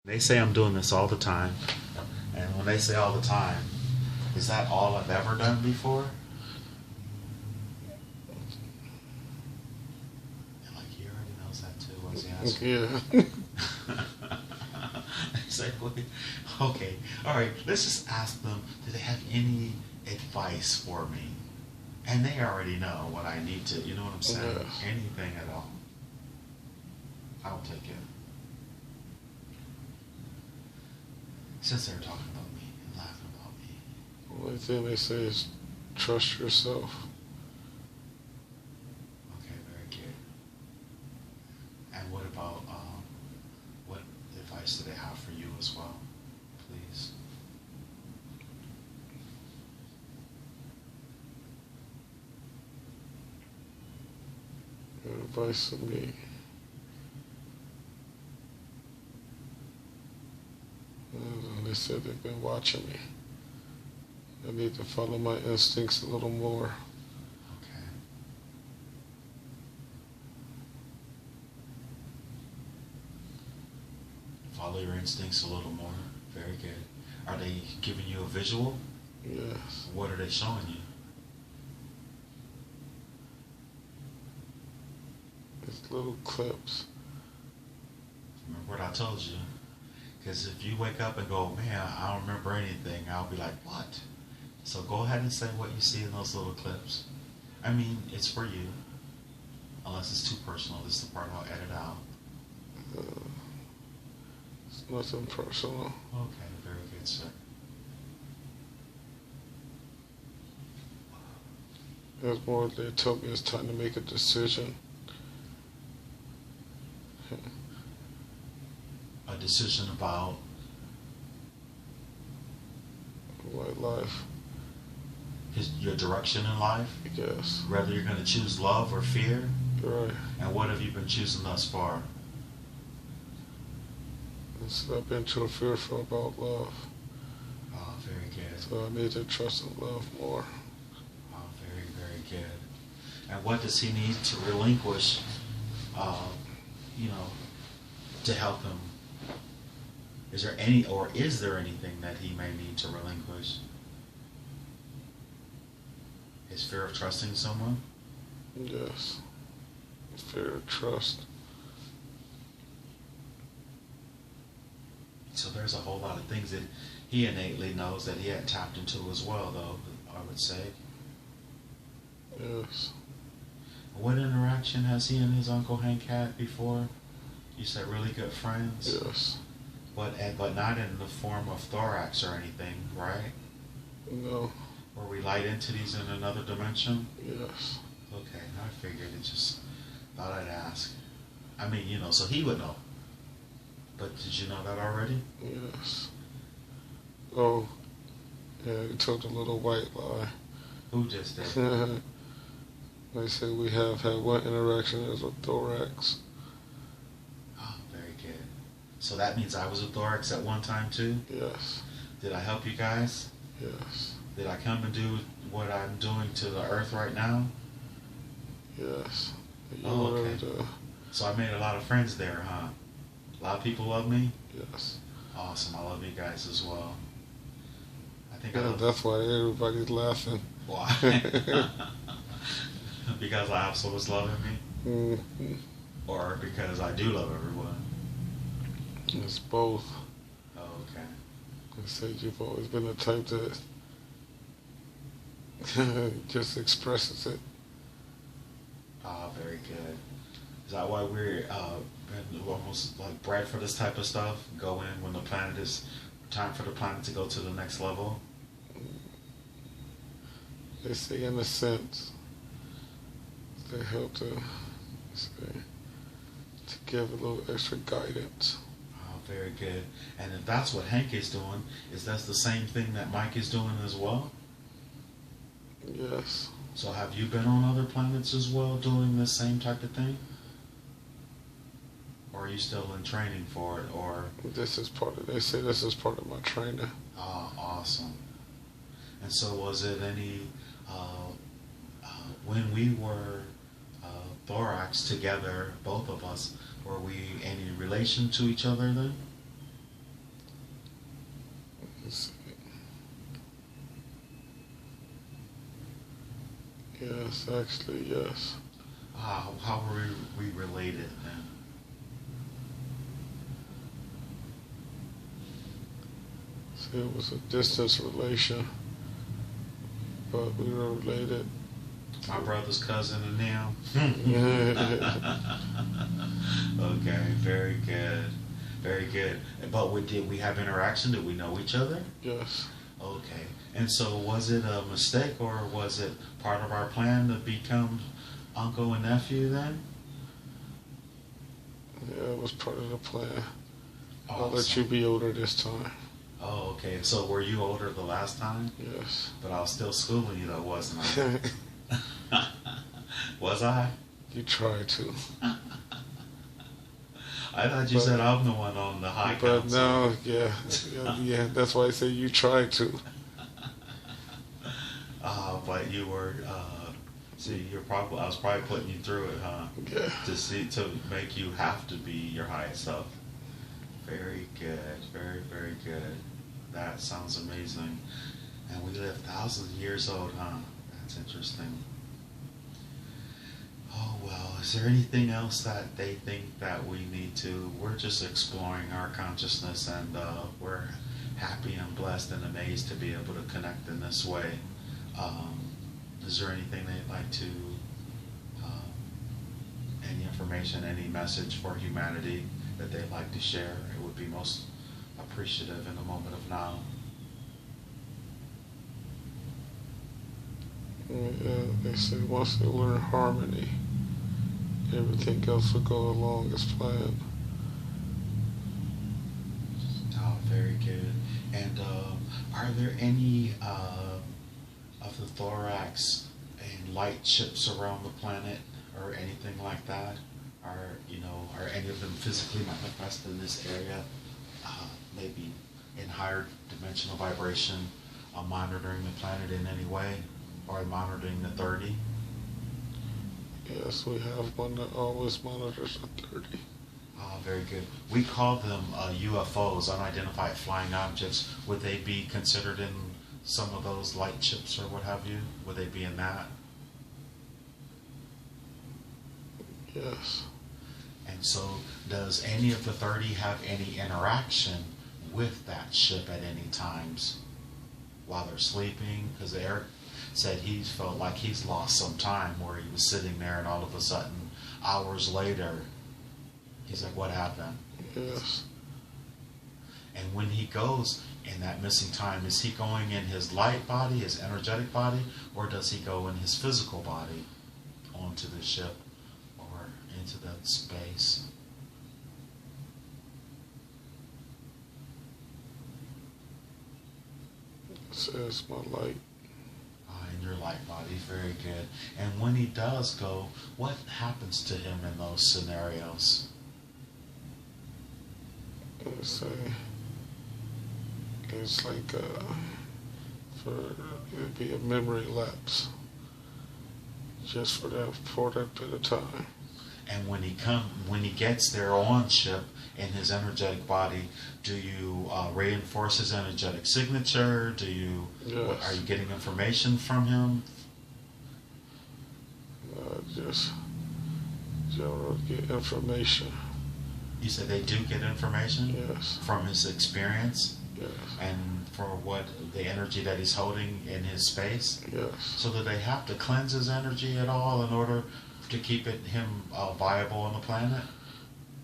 They say I'm doing this all the time, and when they say all the time, is that all I've ever done before? And like he already knows that too. What's he asking? Yeah. Exactly. Okay. All right. Let's just ask them. Do they have any advice for me? And they already know what I need to. You know what I'm saying? Yeah. Anything at all. I'll take it. Since they're talking about me and laughing about me. Only thing they say is trust yourself. Okay, very good. And what about what advice do they have for you as well, please? Advice to me. They said they've been watching me. I need to follow my instincts a little more. Okay. Follow your instincts a little more. Very good. Are they giving you a visual? Yes. What are they showing you? It's little clips. Remember what I told you? Because if you wake up and go, man, I don't remember anything, I'll be like, what? So go ahead and say what you see in those little clips. I mean, it's for you. Unless it's too personal. This is the part I'll edit out. It's nothing personal. Okay, very good, sir. It's more they told me it's time to make a decision. A decision about My life. your direction in life? Yes. Whether you're going to choose love or fear? Right. And what have you been choosing thus far? I've been too fearful about love. Oh, very good. So I need to trust and love more. Oh, very, very good. And what does he need to relinquish, to help him? Is there anything that he may need to relinquish? His fear of trusting someone? Yes. Fear of trust. So there's a whole lot of things that he innately knows that he hadn't tapped into as well, though, I would say. Yes. What interaction has he and his Uncle Hank had before? You said really good friends? Yes. But not in the form of Thorax or anything, right? No. Were we light entities in another dimension? Yes. Okay, I figured it. Just thought I'd ask. I mean, so he would know. But did you know that already? Yes. Oh, yeah, you told a little white lie. Who just did? They say we have had one interaction as a Thorax. Oh, very good. So that means I was a Thorax at one time too? Yes. Did I help you guys? Yes. Did I come and do what I'm doing to the earth right now? Yes. Oh, okay. So I made a lot of friends there, huh? A lot of people love me? Yes. Awesome. I love you guys as well. I think that's why everybody's laughing. Why? Because I have someone's loving me? Mm-hmm. Or because I do love everyone? It's both. Oh, okay. They say you've always been the type that just expresses it. Ah, very good. Is that why we're almost like bred for this type of stuff? Go in when the planet is time for the planet to go to the next level? They say in a sense, they help to give a little extra guidance. Oh, very good. And if that's what Hank is doing, is that the same thing that Mike is doing as well? Yes. So have you been on other planets as well doing the same type of thing? Or are you still in training for it? Or they say this is part of my training. Oh, awesome. And so was it any, when we were Thorax together, both of us, were we any relation to each other then? Yes, actually, yes. How were we related then? See, it was a distance relation, but we were related. My brother's cousin and them? Yeah. Okay, very good. Very good. But did we have interaction? Did we know each other? Yes. Okay. And so was it a mistake or was it part of our plan to become uncle and nephew then? Yeah, it was part of the plan. I'll let Awesome. you be older this time. Oh, okay. So were you older the last time? Yes. But I was still schooling you though, wasn't I? Was I? You try to. I thought you said I'm the one on the high But council. no, yeah, that's why I say you try to. But you were, I was probably putting you through it, huh? Yeah. To make you have to be your highest self. Very good, very, very good. That sounds amazing. And we live thousands of years old, huh? That's interesting. Oh, well, is there anything else that they think that we need to? We're just exploring our consciousness, and we're happy and blessed and amazed to be able to connect in this way. Is there anything they'd like to, any information, any message for humanity that they'd like to share? It would be most appreciative in the moment of now. They say once they learn harmony, everything else will go along as planned. Oh, very good. And are there any of the Thorax and light ships around the planet or anything like that? Are any of them physically manifest in this area? Maybe in higher dimensional vibration, monitoring the planet in any way, or monitoring the 30? Yes, we have one that always monitors the 30. Very good. We call them UFOs, unidentified flying objects. Would they be considered in some of those light ships or what have you? Would they be in that? Yes. And so does any of the 30 have any interaction with that ship at any times while they're sleeping? Because Eric said he felt like he's lost some time where he was sitting there and all of a sudden, hours later, he's like, what happened? Yes. And when he goes in that missing time, is he going in his light body, his energetic body, or does he go in his physical body onto the ship or into that space? It says my light. In your light body, very good. And when he does go, what happens to him in those scenarios? It's like it'd be a memory lapse just for that bit of time. And when he gets there on ship in his energetic body, do you reinforce his energetic signature? Do you? Yes. Are you getting information from him? Just general get information. You said they do get information? Yes. From his experience? Yes. And for what the energy that he's holding in his space? Yes. So do they have to cleanse his energy at all in order to keep him viable on the planet?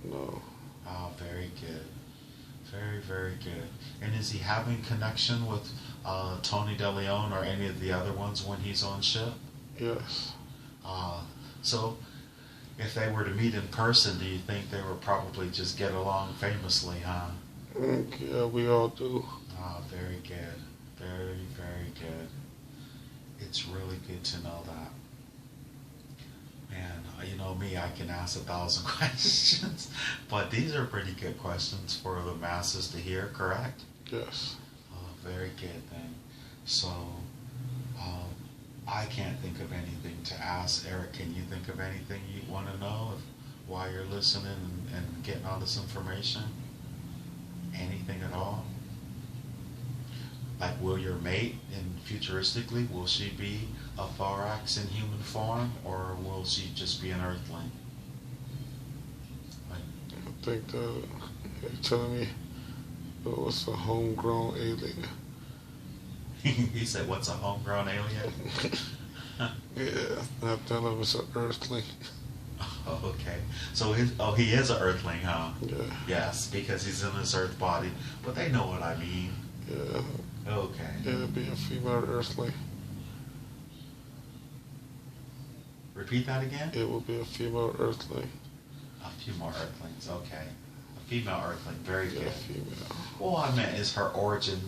No. Oh, very good. Very, very good. And is he having connection with Tony DeLeon or any of the other ones when he's on ship? Yes. So if they were to meet in person, do you think they would probably just get along famously, huh? Yeah, we all do. Oh, very good. Very, very good. It's really good to know that. Man, you know me, I can ask 1,000 questions, but these are pretty good questions for the masses to hear, correct? Yes. Oh, very good then. So, I can't think of anything to ask. Eric, can you think of anything you want to know while you're listening and getting all this information? Anything at all? Like, will your mate, and futuristically, will she be a thorax in human form, or will she just be an earthling? Like, I think they're telling me it was a homegrown alien. he said, "What's a homegrown alien?" Yeah, not none of us are earthling. Oh, okay. So he is an earthling, huh? Yeah, Yes, because he's in this earth body. But they know what I mean. yeah. Okay. It'll be a female earthling. Repeat that again? It will be a female earthling. A few more earthlings, okay. A female earthling, very Yeah, good. female. Well, I meant, is her origin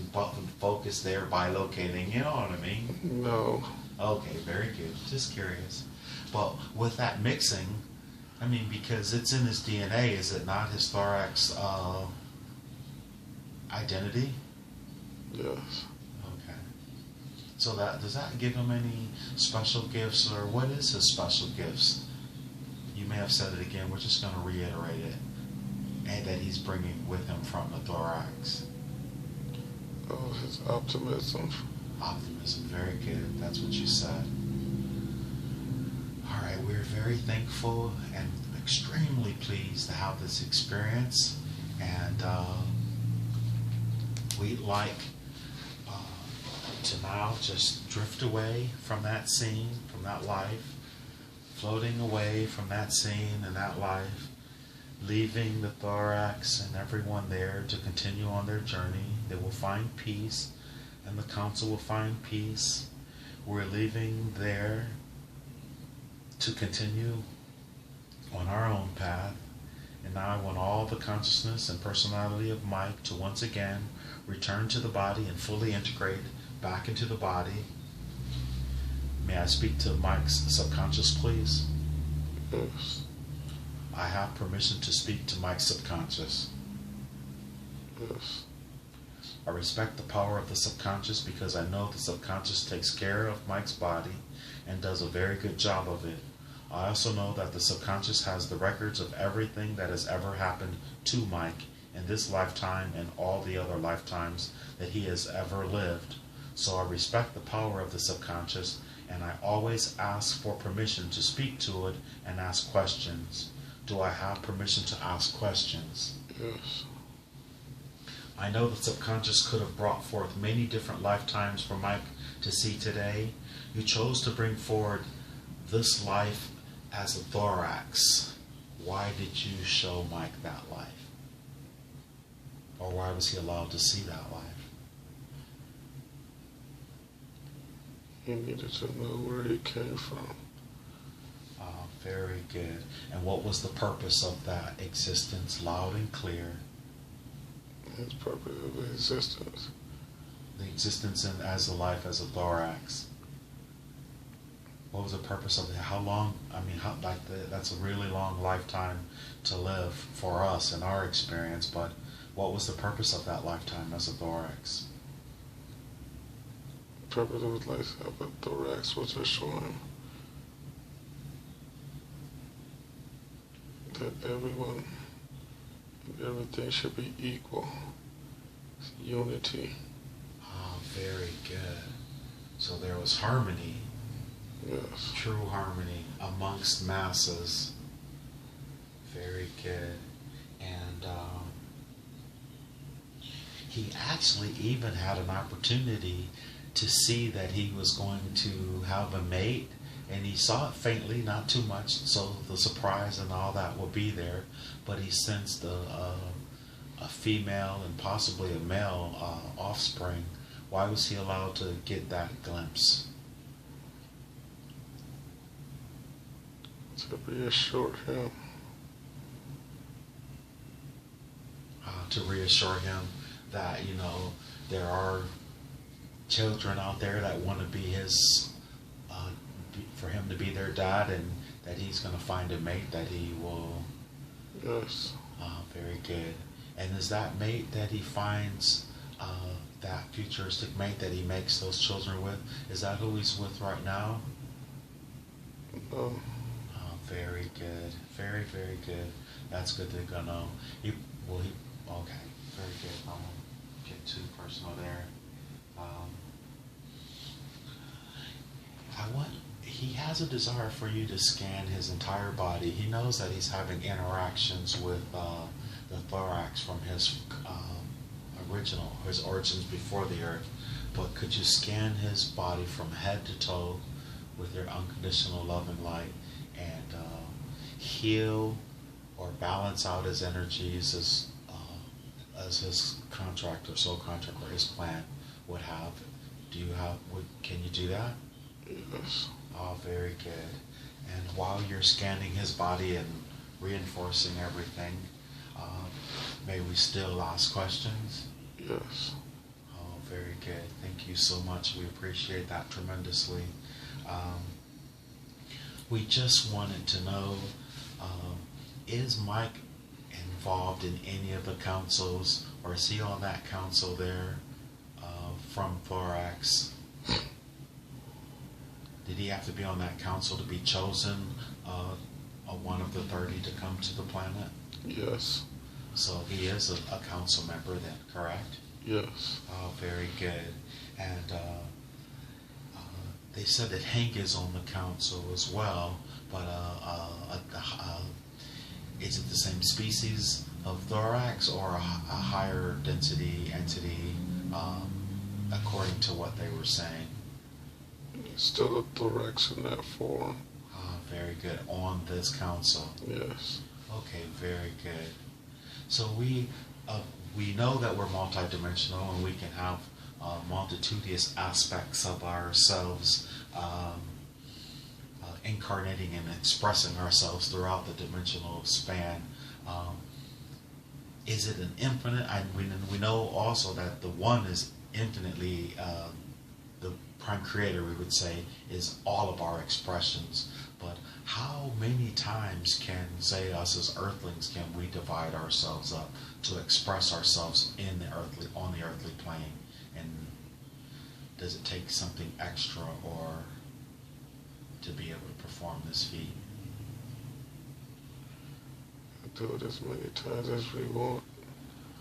focused there by locating, you know what I mean? No. Okay, very good. Just curious. Well, with that mixing, I mean, because it's in his DNA, is it not his thorax identity? Yes. Okay. So that does that give him any special gifts, or what is his special gifts? You may have said it again. We're just going to reiterate it, and that he's bringing with him from the thorax. Oh, his optimism. Optimism, very good. That's what you said. All right, we're very thankful and extremely pleased to have this experience, and we'd like to now just drift away from that scene, from that life, floating away from that scene and that life, leaving the thorax and everyone there to continue on their journey. They will find peace, and the council will find peace. We're leaving there to continue on our own path. And now I want all the consciousness and personality of Mike to once again return to the body and fully integrate back into the body. May I speak to Mike's subconscious, please? Yes. I have permission to speak to Mike's subconscious. Yes. I respect the power of the subconscious because I know the subconscious takes care of Mike's body and does a very good job of it. I also know that the subconscious has the records of everything that has ever happened to Mike in this lifetime and all the other lifetimes that he has ever lived. So I respect the power of the subconscious, and I always ask for permission to speak to it and ask questions. Do I have permission to ask questions? Yes. I know the subconscious could have brought forth many different lifetimes for Mike to see today. You chose to bring forward this life as a thorax. Why did you show Mike that life? Or why was he allowed to see that life? He needed to know where he came from. Very good. And what was the purpose of that existence, loud and clear? His purpose of existence. The existence as a life as a thorax. What was the purpose of it? How long? I mean, that's a really long lifetime to live for us in our experience. But what was the purpose of that lifetime as a thorax? The purpose of his life as a thorax was to show him that everyone and everything should be equal. It's unity. Oh, very good. So there was harmony. Yes. True harmony amongst masses. Very good. And he actually even had an opportunity to see that he was going to have a mate, and he saw it faintly, not too much, so the surprise and all that will be there, but he sensed a female and possibly a male offspring. Why was he allowed to get that glimpse? To reassure him. To reassure him that, there are children out there that want to be his, for him to be their dad, and that he's going to find a mate that he will. Yes. Very good. And is that mate that he finds, that futuristic mate that he makes those children with, is that who he's with right now? No. Very good. Very, very good. That's good to know. Okay, very good. I won't get too personal there. Um, he has a desire for you to scan his entire body. He knows that he's having interactions with the thorax from his his origins before the earth. But could you scan his body from head to toe with your unconditional love and light, and heal or balance out his energies as his contract or soul contract or his plan would have? Can you do that? Yes. Oh, very good. And while you're scanning his body and reinforcing everything, may we still ask questions? Yes. Oh, very good. Thank you so much. We appreciate that tremendously. We just wanted to know, is Mike involved in any of the councils, or is he on that council there from Thorax? Did he have to be on that council to be chosen one of the 30 to come to the planet? Yes. So he is a council member then, correct? Yes. Oh, very good. And they said that Hank is on the council as well, but is it the same species of thorax or a higher density entity according to what they were saying? Still a thorax in that form. Oh, very good. On this council? Yes. Okay, very good. So we know that we're multidimensional and we can have multitudinous aspects of ourselves incarnating and expressing ourselves throughout the dimensional span. Is it an infinite? We know also that the one is infinitely, the prime creator, we would say, is all of our expressions. But how many times can, say, us as earthlings, can we divide ourselves up to express ourselves on the earthly plane? And does it take something extra or to be able to perform this feat? Do it as many times as we want.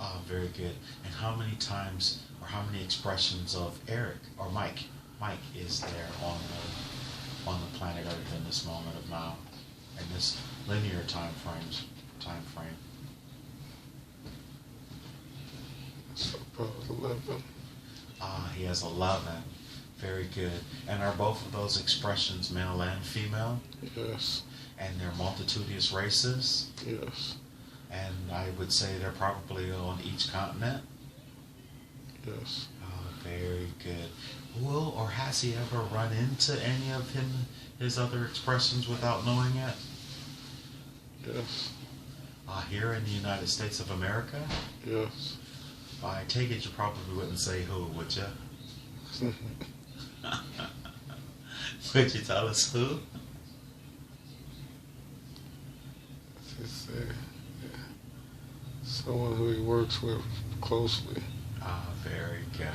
Oh, very good. And how many times or how many expressions of Eric or Mike is there on the planet Earth in this moment of now, in this linear time frame? It's about 11. He has 11. Very good. And are both of those expressions male and female? Yes. And they're multitudinous races? Yes. And I would say they're probably on each continent? Yes. Oh, very good. Will or has he ever run into any of his other expressions without knowing it? Yes. Here in the United States of America? Yes. I take it you probably wouldn't say who, would you? Would you tell us who? Just someone who he works with closely. Very good.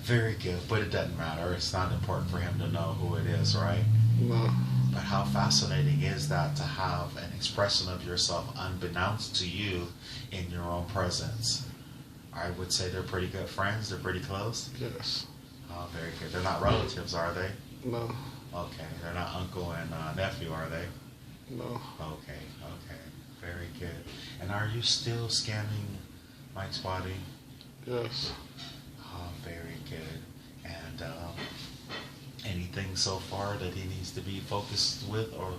Very good, but it doesn't matter. It's not important for him to know who it is, right? No. But how fascinating is that, to have an expression of yourself unbeknownst to you in your own presence? I would say they're pretty good friends. They're pretty close. Yes. Oh, very good. They're not relatives, are they? No. Okay. They're not uncle and nephew, are they? No. Okay. Very good. And are you still scanning Mike's body? Yes. Oh, very good. And anything so far that he needs to be focused with or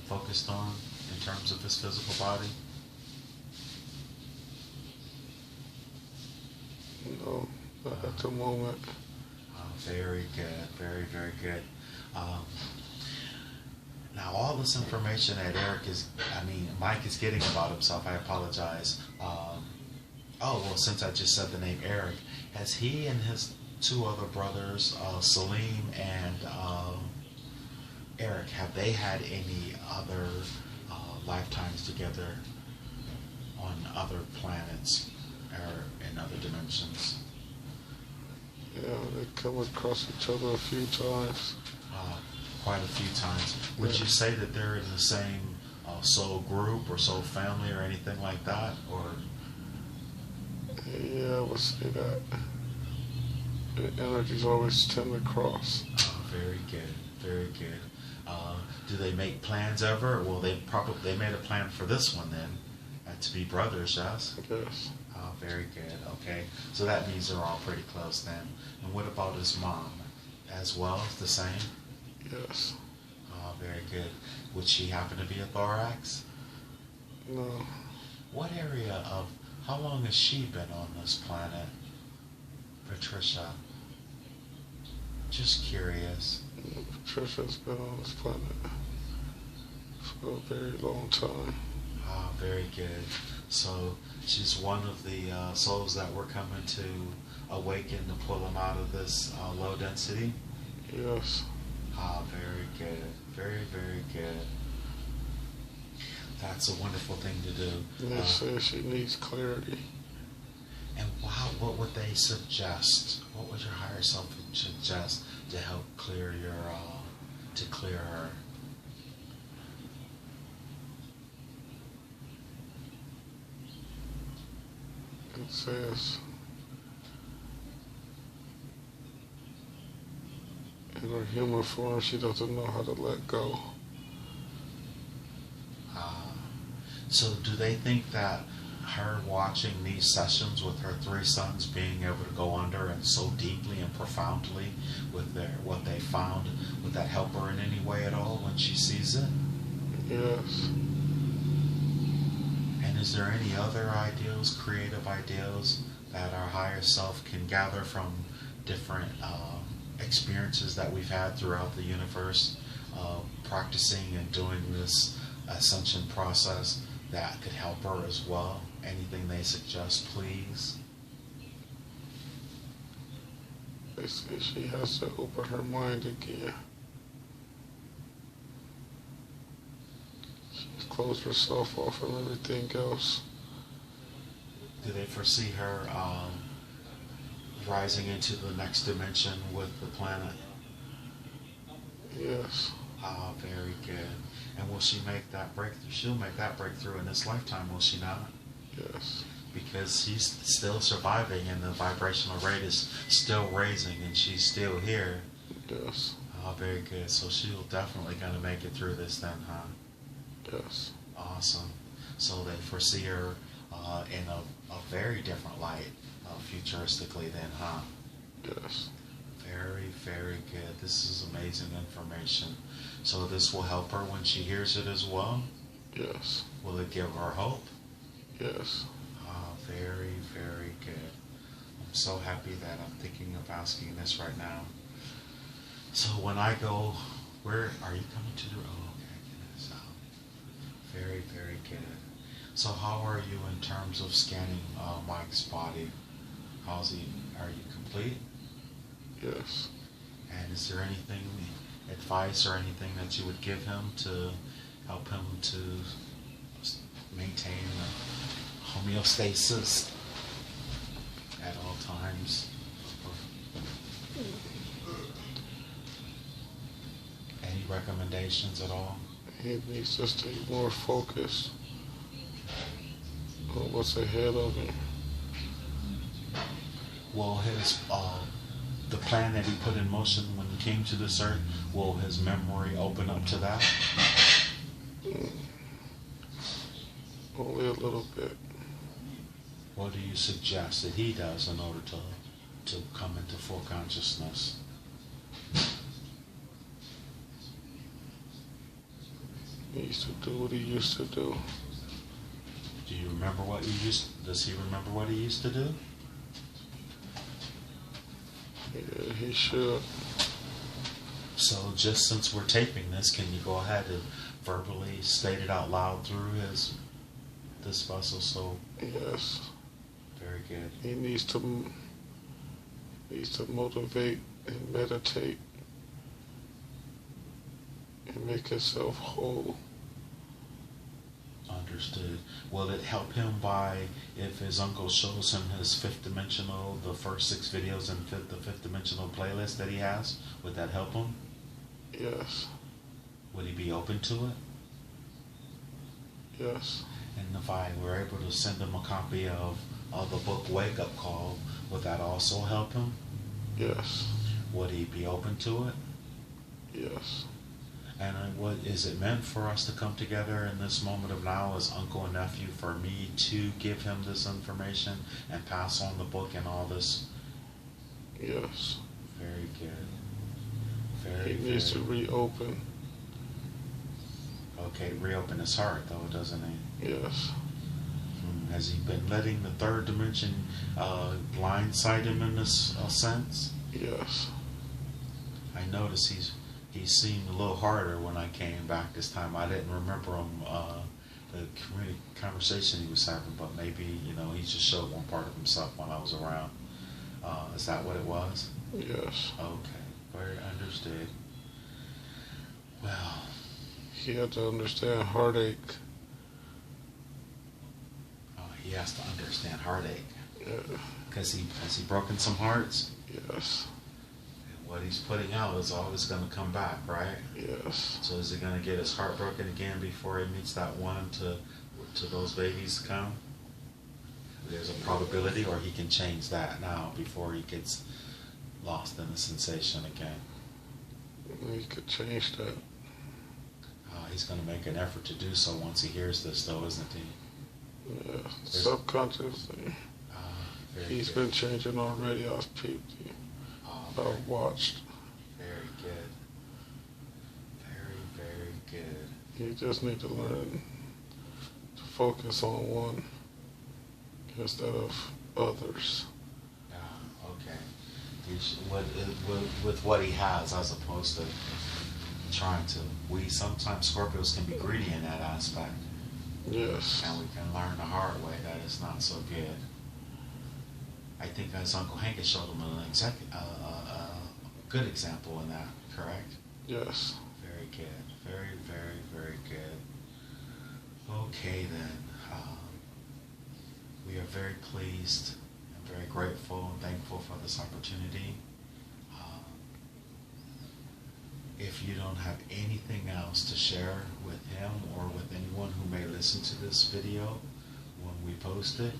focused on in terms of his physical body? No, not at the moment. Very good. Very, very good. Now, all this information that Mike is getting about himself, I apologize. Since I just said the name Eric, has he and his two other brothers, Salim and Eric, have they had any other lifetimes together on other planets or in other dimensions? Yeah, they come across each other a few times. Quite a few times. Would you say that they're in the same soul group or soul family or anything like that? Or yeah, would say that. The energies always tend to cross. Oh, very good, very good. Do they make plans ever? Well, they made a plan for this one then, to be brothers, yes? Yes. Oh, very good. Okay, so that means they're all pretty close then. And what about his mom, as well? The same? Yes. Oh, very good. Would she happen to be a thorax? No. What area of? How long has she been on this planet, Patricia? Just curious. Patricia's been on this planet for a very long time. Ah, very good. So she's one of the souls that we're coming to awaken to pull them out of this low density? Yes. Ah, very good. Very, very good. That's a wonderful thing to do. And they say she needs clarity. And wow, what would they suggest? What would your higher self suggest to help clear your, to clear her? It says, in her human form, she doesn't know how to let go. So do they think that her watching these sessions with her three sons, being able to go under and so deeply and profoundly with what they found, would that help her in any way at all when she sees it? Yes. And is there any other ideals, creative ideals, that our higher self can gather from different experiences that we've had throughout the universe, practicing and doing this ascension process, that could help her as well? Anything they suggest, please? They say she has to open her mind again. She's closed herself off from everything else. Do they foresee her rising into the next dimension with the planet? Yes. Ah, very good. And will she make that breakthrough? She'll make that breakthrough in this lifetime, will she not? Yes. Because she's still surviving and the vibrational rate is still raising and she's still here. Yes. Oh, very good. So she'll definitely going to make it through this then, huh? Yes. Awesome. So they foresee her in a very different light, futuristically then, huh? Yes. Very, very good. This is amazing information. So this will help her when she hears it as well? Yes. Will it give her hope? Yes. Oh, very, very good. I'm so happy that I'm thinking of asking this right now. So when I go, where are you coming to? Oh, okay. So, very, very good. So how are you in terms of scanning Mike's body? How's he? Are you complete? Yes. And is there anything, advice or anything that you would give him to help him to maintain homeostasis at all times? Any recommendations at all? He needs to stay more focused on what's ahead of him. Will his the plan that he put in motion when he came to this earth, will his memory open up to that? Only a little bit. What do you suggest that he does in order to come into full consciousness? He used to do what he used to do. Do you remember what he does he remember what he used to do? Yeah, he should. So just since we're taping this, can you go ahead and verbally state it out loud through this vessel? So Yes. very good. He needs to motivate and meditate and make himself whole. Understood. Will it help him by, if his uncle shows him his fifth dimensional, the first 6 videos in the fifth dimensional playlist that he has? Would that help him? Yes. Would he be open to it? Yes. And if I were able to send him a copy of the book Wake Up Call, would that also help him? Yes. Would he be open to it? Yes. And what is it meant for us to come together in this moment of now as uncle and nephew, for me to give him this information and pass on the book and all this? Yes. Very good. He needs to reopen. Okay, reopen his heart though, doesn't he? Yes. Has he been letting the third dimension blindside him in this sense? Yes. I noticed he seemed a little harder when I came back this time. I didn't remember him, the conversation he was having, but maybe, he just showed one part of himself when I was around. Is that what it was? Yes. Okay, very understood. Well, he had to understand heartache. He has to understand heartache. Yeah. Because has he broken some hearts? Yes. And what he's putting out is always going to come back, right? Yes. So is he going to get his heart broken again before he meets that one to those babies to come? There's a probability, or he can change that now before he gets lost in the sensation again. He could change that. He's going to make an effort to do so once he hears this, though, isn't he? Yeah, subconsciously. He's good. been changing already. I've peeped. I've watched. Very good. Very good. You just need to learn to focus on one instead of others. Okay. With what he has, as opposed to trying to. Sometimes Scorpios can be greedy in that aspect. Yes. And we can learn the hard way that it's not so good. I think as Uncle Hank has showed him a good example in that, correct? Yes. Very good. Very good. Okay then. We are very pleased and very grateful and thankful for this opportunity. If you don't have anything else to share with him or with anyone who may listen to this video when we post it,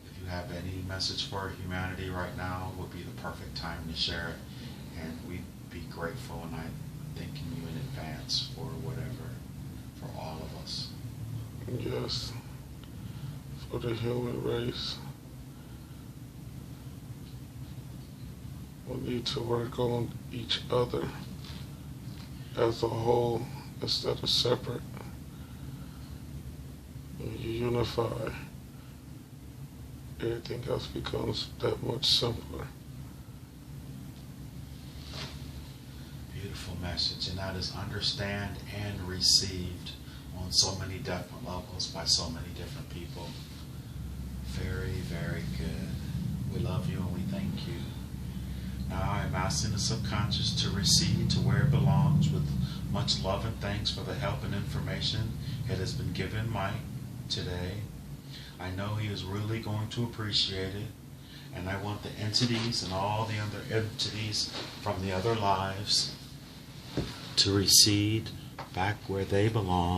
if you have any message for humanity right now, would be the perfect time to share it. And we'd be grateful, and I'm thanking you in advance for whatever, for all of us. Yes. For the human race. We need to work on each other as a whole instead of separate. When you unify, everything else becomes that much simpler. Beautiful message, and that is understand and received on so many different levels by so many different people. Very good. We love you and we thank you. Now I am asking the subconscious to recede to where it belongs with much love and thanks for the help and information it has been given Mike today. I know he is really going to appreciate it, and I want the entities and all the other entities from the other lives to recede back where they belong.